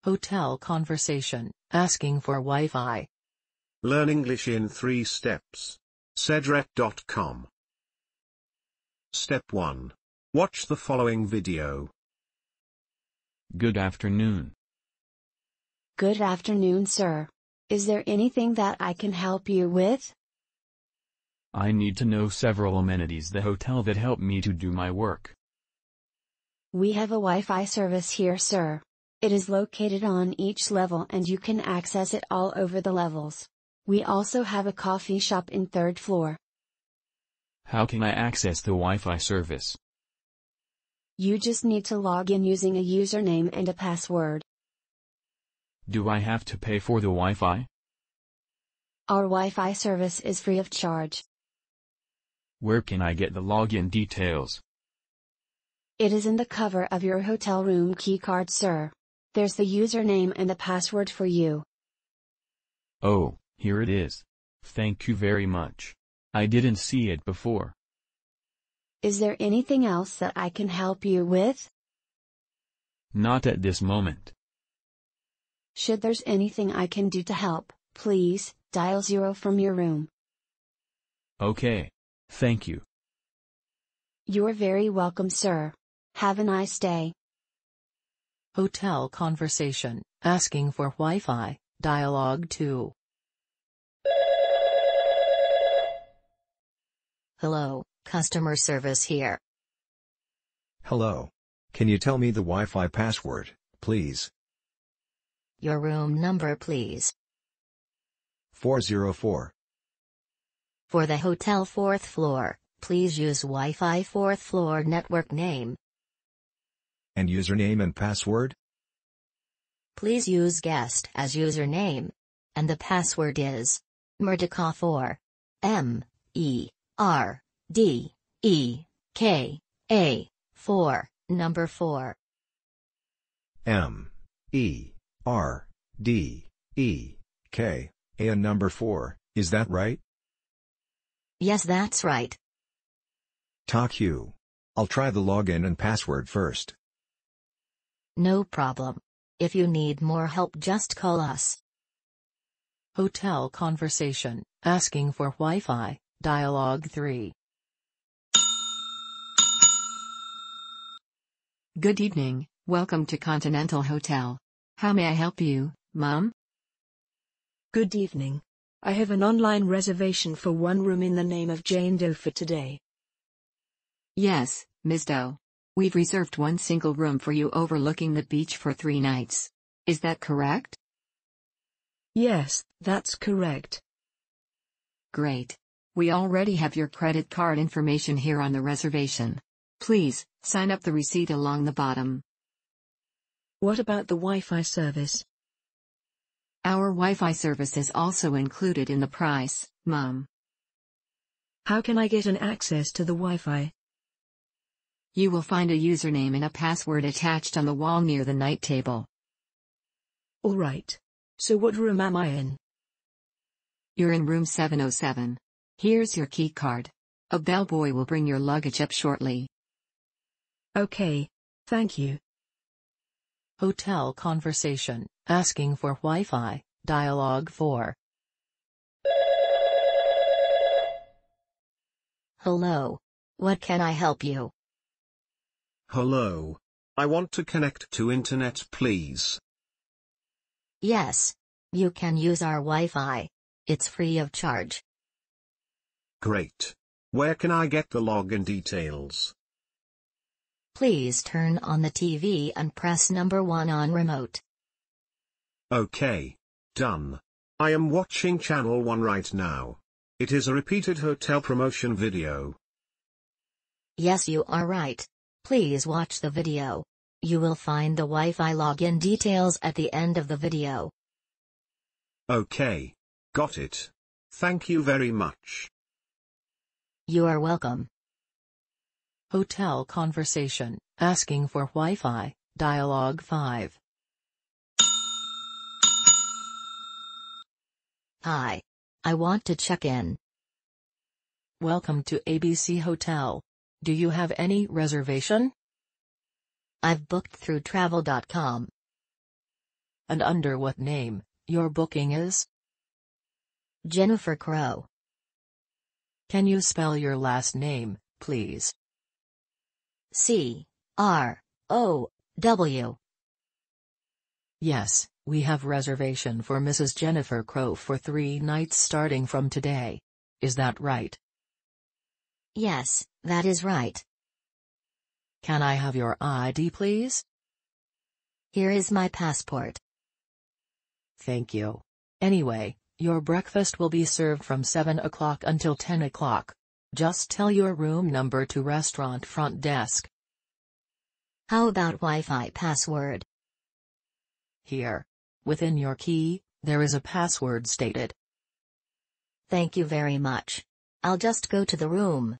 Hotel conversation, asking for Wi-Fi. Learn English in 3 steps. Cedrec.com. Step 1. Watch the following video. Good afternoon. Good afternoon, sir. Is there anything that I can help you with? I need to know several amenities the hotel that help me to do my work. We have a Wi-Fi service here, sir. It is located on each level and you can access it all over the levels. We also have a coffee shop in 3rd floor. How can I access the Wi-Fi service? You just need to log in using a username and a password. Do I have to pay for the Wi-Fi? Our Wi-Fi service is free of charge. Where can I get the login details? It is in the cover of your hotel room keycard, sir. There's the username and the password for you. Oh, here it is. Thank you very much. I didn't see it before. Is there anything else that I can help you with? Not at this moment. Should there's anything I can do to help, please, dial 0 from your room. Okay. Thank you. You're very welcome, sir. Have a nice day. Hotel conversation, asking for Wi-Fi, Dialog 2. Hello, customer service here. Hello. Can you tell me the Wi-Fi password, please? Your room number, please. 404. For the hotel 4th floor, please use Wi-Fi 4th floor network name. And username and password? Please use guest as username. And the password is Merdeka4. MERDEKA 4, number 4. MERDEKA and number 4, is that right? Yes, that's right. Talk you. I'll try the login and password first. No problem. If you need more help, just call us. Hotel conversation, asking for Wi-Fi, Dialog 3. Good evening, welcome to Continental Hotel. How may I help you, Mom? Good evening. I have an online reservation for one room in the name of Jane Doe for today. Yes, Ms. Doe. We've reserved one single room for you overlooking the beach for 3 nights. Is that correct? Yes, that's correct. Great. We already have your credit card information here on the reservation. Please, sign up the receipt along the bottom. What about the Wi-Fi service? Our Wi-Fi service is also included in the price, Mom. How can I get an access to the Wi-Fi? You will find a username and a password attached on the wall near the night table. Alright. So what room am I in? You're in room 707. Here's your key card. A bellboy will bring your luggage up shortly. Okay, thank you. Hotel conversation, asking for Wi-Fi, Dialog 4. Hello. What can I help you? Hello. I want to connect to internet, please. Yes. You can use our Wi-Fi. It's free of charge. Great. Where can I get the login details? Please turn on the TV and press number 1 on remote. Okay. Done. I am watching channel 1 right now. It is a repeated hotel promotion video. Yes, you are right. Please watch the video. You will find the Wi-Fi login details at the end of the video. Okay. Got it. Thank you very much. You are welcome. Hotel conversation, asking for Wi-Fi, Dialog 5. Hi. I want to check in. Welcome to ABC Hotel. Do you have any reservation? I've booked through travel.com. and under what name your booking is? Jennifer Crow. Can you spell your last name, please? C-R-O-W. Yes, we have reservation for Mrs. Jennifer Crow for 3 nights starting from today. Is that right? Yes, that is right. Can I have your ID, please? Here is my passport. Thank you. Anyway, your breakfast will be served from 7 o'clock until 10 o'clock. Just tell your room number to restaurant front desk. How about Wi-Fi password? Here. Within your key, there is a password stated. Thank you very much. I'll just go to the room.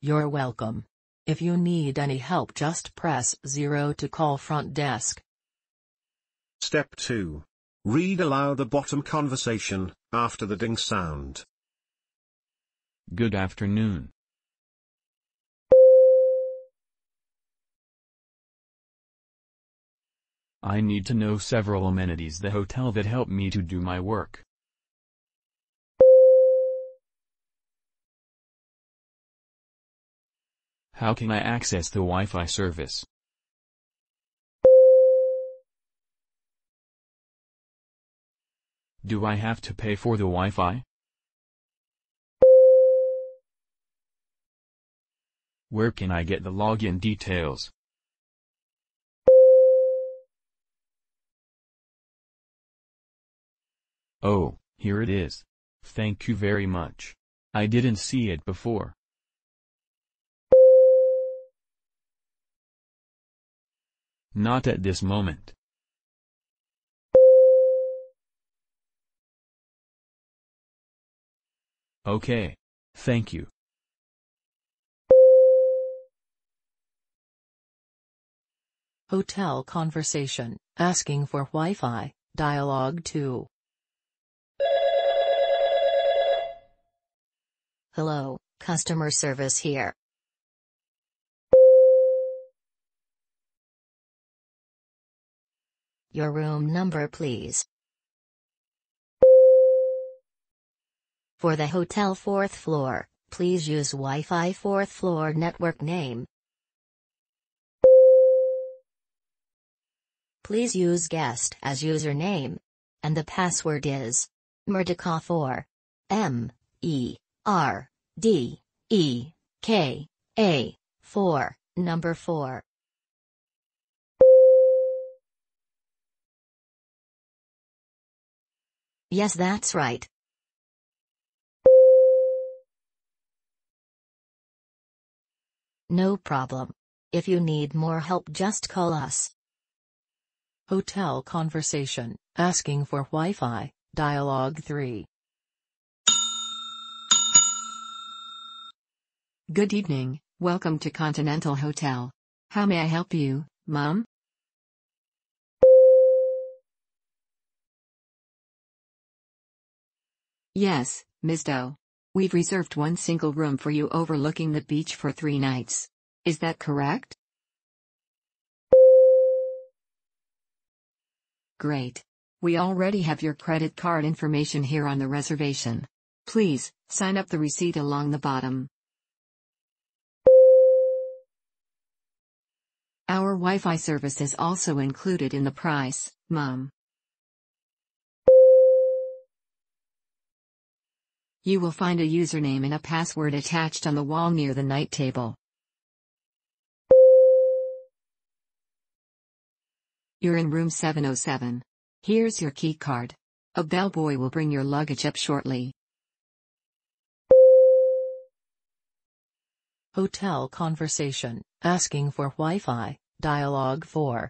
You're welcome. If you need any help, just press 0 to call front desk. Step 2. Read aloud the bottom conversation, after the ding sound. Good afternoon. I need to know several amenities the hotel that help me to do my work. How can I access the Wi-Fi service? Do I have to pay for the Wi-Fi? Where can I get the login details? Oh, here it is. Thank you very much. I didn't see it before. Not at this moment. Okay. Thank you. Hotel conversation, asking for Wi-Fi, dialogue 2. Hello, customer service here. Your room number, please. For the hotel 4th floor, please use Wi-Fi 4th floor network name. Please use guest as username. And the password is Merdeka4. MERDEKA4, number 4. Yes, that's right. No problem. If you need more help, just call us. Hotel conversation, asking for Wi-Fi, dialogue 3. Good evening, welcome to Continental Hotel. How may I help you, Mom? Yes, Ms. Doe. We've reserved one single room for you overlooking the beach for 3 nights. Is that correct? Great. We already have your credit card information here on the reservation. Please, sign up the receipt along the bottom. Our Wi-Fi service is also included in the price, Mom. You will find a username and a password attached on the wall near the night table. You're in room 707. Here's your key card. A bellboy will bring your luggage up shortly. Hotel conversation, asking for Wi-Fi, dialogue 4.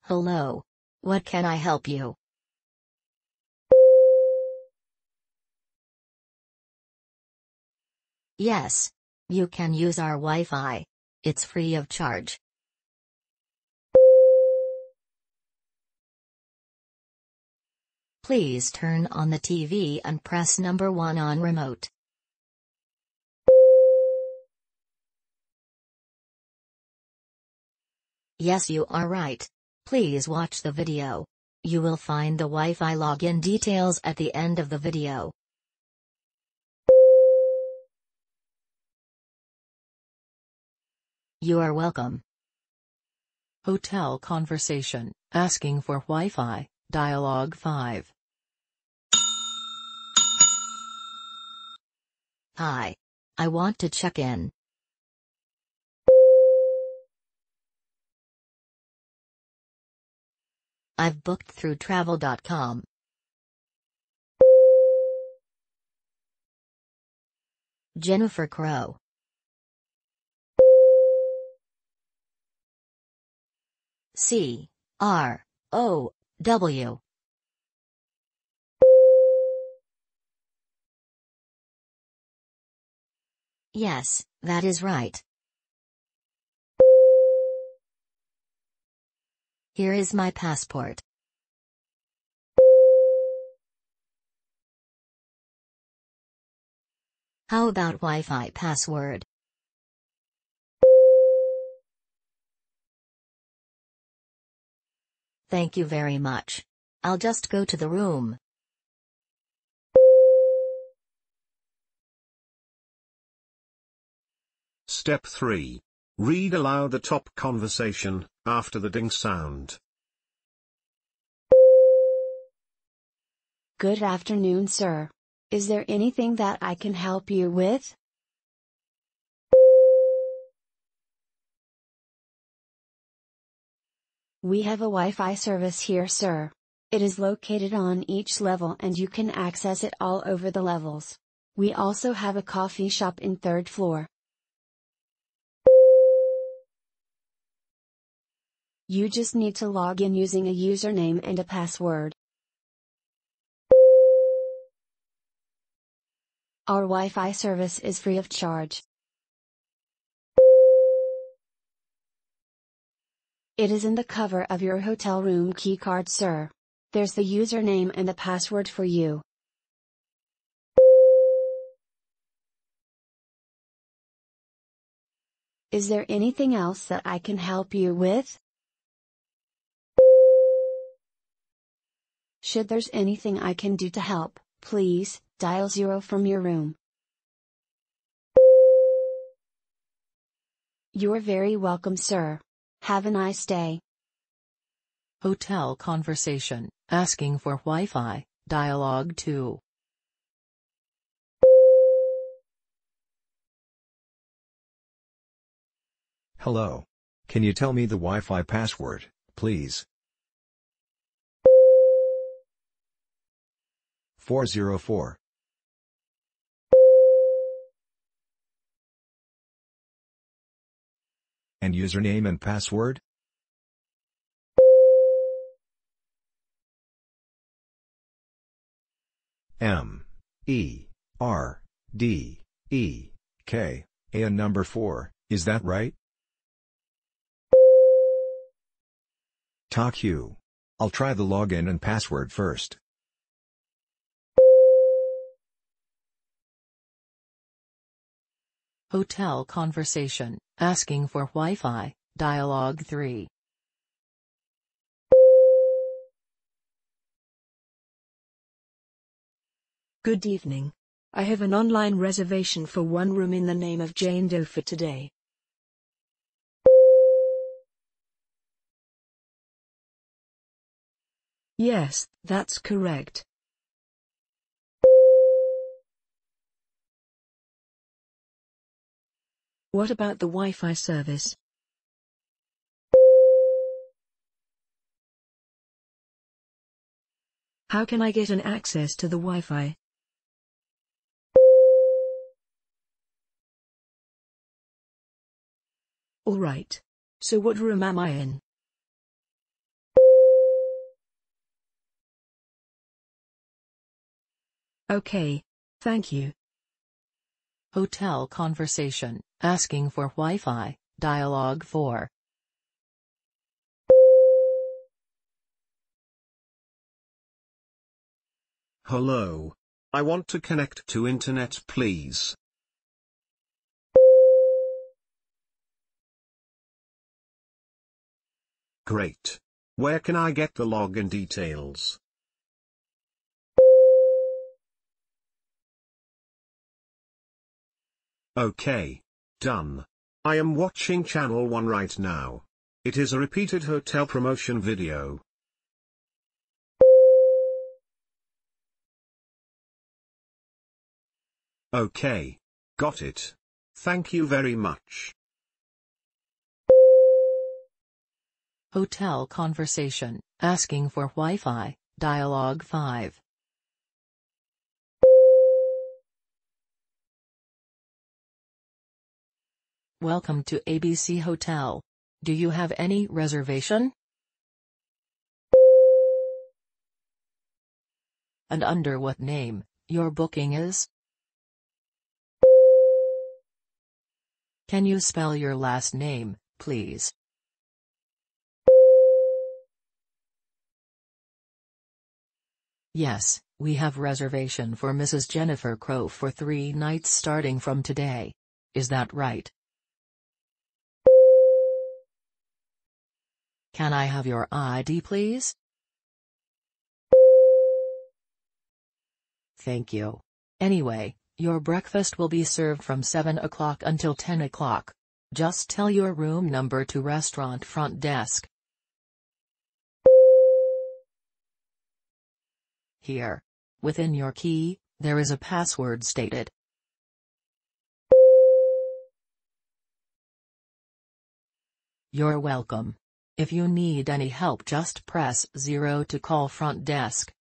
Hello. What can I help you? Yes. You can use our Wi-Fi. It's free of charge. Please turn on the TV and press number 1 on remote. Yes, you are right. Please watch the video. You will find the Wi-Fi login details at the end of the video. You are welcome. Hotel conversation, asking for Wi-Fi, Dialog 5. Hi. I want to check in. I've booked through travel.com. Jennifer Crow. C-R-O-W. Yes, that is right. Here is my passport. How about Wi-Fi password? Thank you very much. I'll just go to the room. Step 3. Read aloud the top conversation, after the ding sound. Good afternoon, sir. Is there anything that I can help you with? We have a Wi-Fi service here, sir. It is located on each level and you can access it all over the levels. We also have a coffee shop in third floor. You just need to log in using a username and a password. Our Wi-Fi service is free of charge. It is in the cover of your hotel room keycard, sir. There's the username and the password for you. Is there anything else that I can help you with? Should there's anything I can do to help, please, dial 0 from your room. You're very welcome, sir. Have a nice day. Hotel conversation, asking for Wi-Fi, Dialog 2. Hello. Can you tell me the Wi-Fi password, please? 404. And username and password? MERDEK, and number 4, is that right? Talk you. I'll try the login and password first. Hotel conversation, asking for Wi-Fi, Dialog 3. Good evening. I have an online reservation for one room in the name of Jane Doe for today. Yes, that's correct. What about the Wi-Fi service? How can I get an access to the Wi-Fi? All right. So what room am I in? Okay, thank you. Hotel conversation, asking for Wi-Fi, Dialog 4. Hello. I want to connect to internet, please. Great. Where can I get the login details? Okay. Done. I am watching channel 1 right now. It is a repeated hotel promotion video. Okay. Got it. Thank you very much. Hotel conversation, asking for Wi-Fi, Dialog 5. Welcome to ABC Hotel. Do you have any reservation? And under what name your booking is? Can you spell your last name, please? Yes, we have reservation for Mrs. Jennifer Crow for 3 nights starting from today. Is that right? Can I have your ID, please? Thank you. Anyway, your breakfast will be served from 7 o'clock until 10 o'clock. Just tell your room number to restaurant front desk. Here. Within your key, there is a password stated. You're welcome. If you need any help, just press 0 to call front desk.